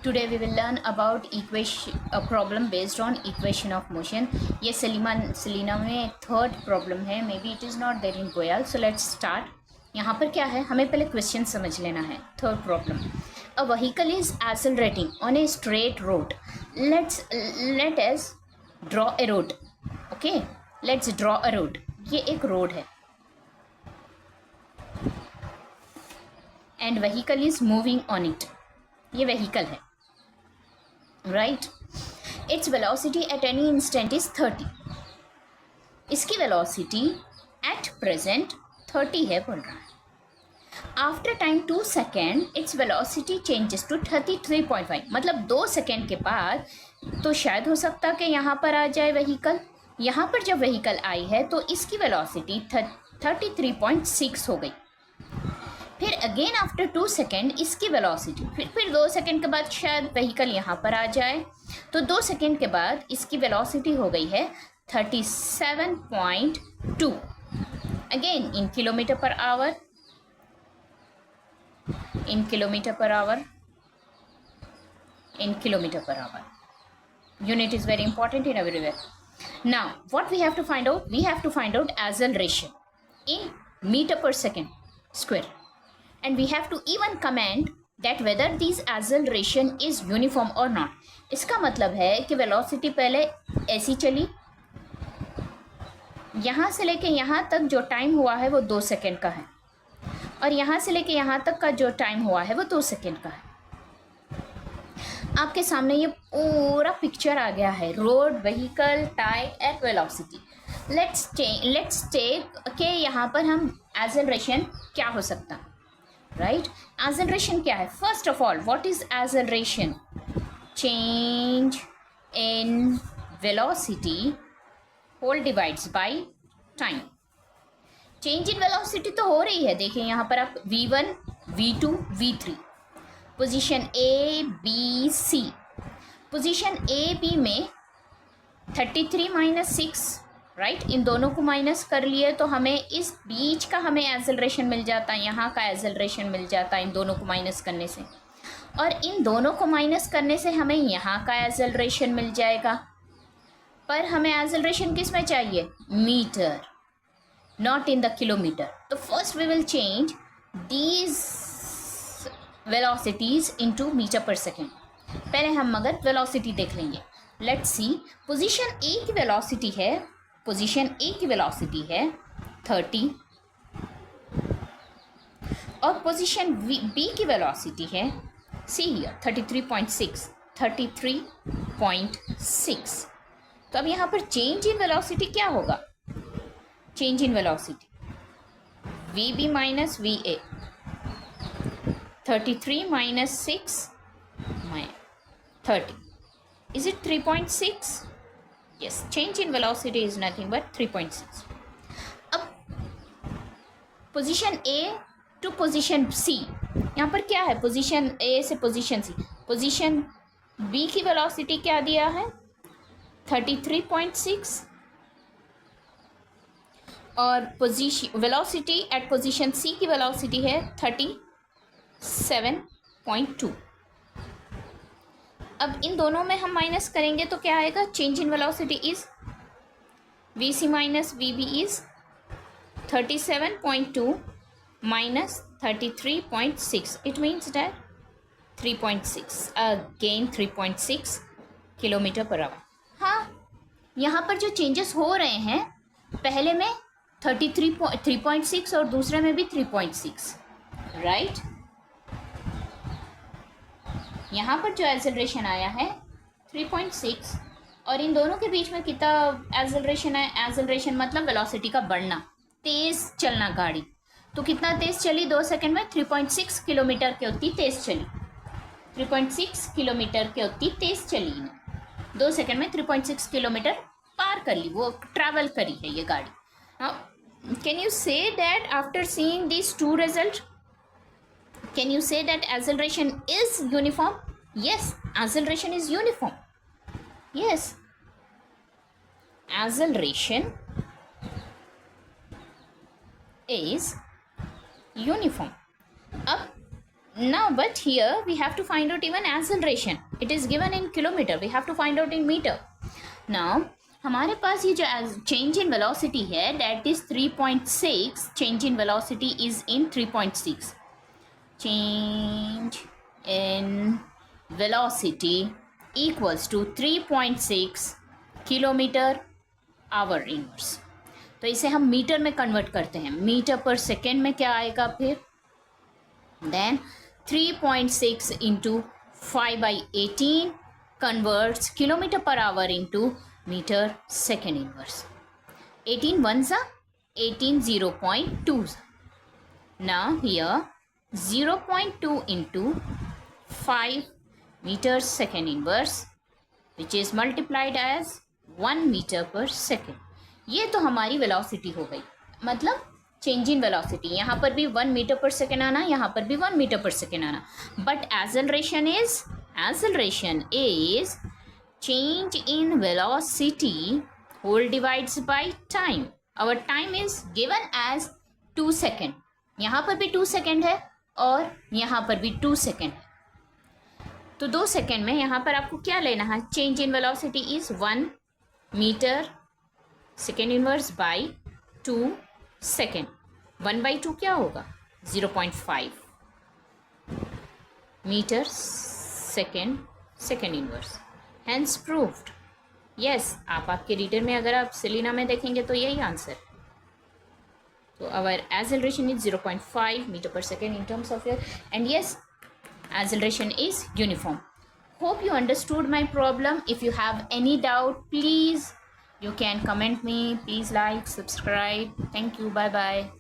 Today we will learn about a problem based on equation of motion. ये Selina में third problem है. Maybe it is not there in Goyal. So let's start. यहाँ पर क्या है, हमें पहले क्वेश्चन समझ लेना है. Third problem, a vehicle is accelerating on a straight road. Let us draw a road. Okay, let's draw a road. ये एक रोड है and vehicle is moving on it. ये व्हीकल है, right. Its velocity at any instant is 30. इसकी velocity at present 30 है बोल रहा है. After time 2 second its velocity changes to 33.5. मतलब 2 सेकेंड के बाद तो शायद हो सकता कि यहाँ पर आ जाए व्हीकल. यहाँ पर जब व्हीकल आई है तो इसकी वेलोसिटी 33.6 हो गई. फिर अगेन आफ्टर 2 सेकेंड इसकी वेलोसिटी, फिर 2 सेकेंड के बाद शायद व्हीकल यहाँ पर आ जाए तो 2 सेकेंड के बाद इसकी वेलोसिटी हो गई है 37.2. Again in kilometre per hour, in kilometre per hour, in kilometre per hour. Unit is very important in everywhere. Now what we have to find out? We have to find out acceleration in meter per second square. And we have to even comment that whether this acceleration is uniform or not. इसका मतलब है कि velocity पहले ऐसी चली, यहाँ से लेके यहाँ तक जो टाइम हुआ है वो 2 सेकेंड का है, और यहाँ से लेके यहाँ तक का जो टाइम हुआ है वो 2 सेकेंड का है. आपके सामने ये पूरा पिक्चर आ गया है. Road, vehicle, time at velocity. Let's take के यहाँ पर हम एक्सेलरेशन क्या हो सकता, राइट. एक्सेलरेशन क्या है? First of all, what is acceleration? Change in velocity whole divides by time. Change in velocity तो हो रही है. देखिए यहाँ पर आप V1, V2, V3, position A, B, C. Position A, B में 33 माइनस 6, राइट. इन दोनों को माइनस कर लिए तो हमें इस बीच का हमें एक्सेलरेशन मिल जाता है, यहाँ का एक्सेलरेशन मिल जाता है इन दोनों को माइनस करने से, और इन दोनों को माइनस करने से हमें यहाँ का एक्सेलरेशन मिल जाएगा. पर हमें एक्सेलरेशन किस में चाहिए? Metre, not in the kilometre. तो first we will change these velocities into metre per second. पहले हम मगर वेलोसिटी देख लेंगे. Let's see. पोजीशन A की वेलोसिटी है, पोजीशन A की वेलोसिटी है 30, और पोजीशन B की वेलोसिटी है, सी हियर, 33.6. तो अब यहाँ पर चेंज इन वेलोसिटी क्या होगा? Change in velocity VB minus VA, 33 minus 6 30. Is it 3.6? Yes, change in velocity is nothing but 3.6. अब position A to position C, यहाँ पर क्या है? पोजीशन A से पोजीशन C. पोजीशन B की वेलोसिटी क्या दिया है? 33.6, और position velocity at position C की वेलोसिटी है 37.2. अब इन दोनों में हम माइनस करेंगे तो क्या आएगा? Change in velocity is VC minus VB is 37.2 minus 33.6. It means that 3.6, again 3.6 kilometre per hour. हाँ, यहाँ पर जो चेंजेस हो रहे हैं, पहले में 3.6 और दूसरे में भी 3.6, राइट. यहाँ पर जो एक्सेलरेशन आया है 3.6, और इन दोनों के बीच में कितना एक्सेलरेशन है? एक्सेलरेशन मतलब वेलोसिटी का बढ़ना, तेज़ चलना गाड़ी. तो कितना तेज़ चली 2 सेकंड में? 3.6 किलोमीटर के उतनी तेज़ चली. 3.6 किलोमीटर के उतनी तेज़ चली ने 2 सेकंड में 3.6 किलोमीटर पार कर ली, वो ट्रैवल करी है ये गाड़ी. Can you say that after seeing this two result, can you say that acceleration is uniform? Yes, acceleration is uniform. Yes, acceleration is uniform. अब Now, but here we have to find out even acceleration. It is given in kilometer. We have to find out in meter. Now, हमारे पास ये जो change in velocity है, that is 3.6. Change in velocity is in 3.6. Change in velocity equals to 3.6 kilometre our inverse. तो इसे हम metre में convert करते हैं. मीटर पर सेकेंड में क्या आएगा फिर? Then 3.6 into 5/18 converts kilometer per hour into meter second inverse. 18 ones are 18 0.2s. Now here 0.2 into 5 meter second inverse, which is multiplied as 1 meter per second. ये तो हमारी वेलोसिटी हो गई, मतलब चेंज इन वेलोसिटी. यहाँ पर भी 1 मीटर पर सेकेंड आना, यहाँ पर भी 1 मीटर पर सेकेंड आना. But acceleration is change in velocity whole divides by time. Our time is given as 2 second. यहाँ पर भी 2 सेकेंड है और यहाँ पर भी 2 सेकेंड है. तो 2 सेकेंड में यहाँ पर आपको क्या लेना है? Change in velocity is 1 metre second inverse by 2 second. 1/2 क्या होगा? 0.5 metre second inverse. Hence proved. Yes, आप आपके रीडर में अगर आप सेलिना में देखेंगे तो यही आंसर. तो our acceleration is 0.5 metre per second in terms of year. And yes, acceleration is uniform. Hope you understood my problem. If you have any doubt, please you can comment me. Please like, subscribe. Thank you. Bye bye.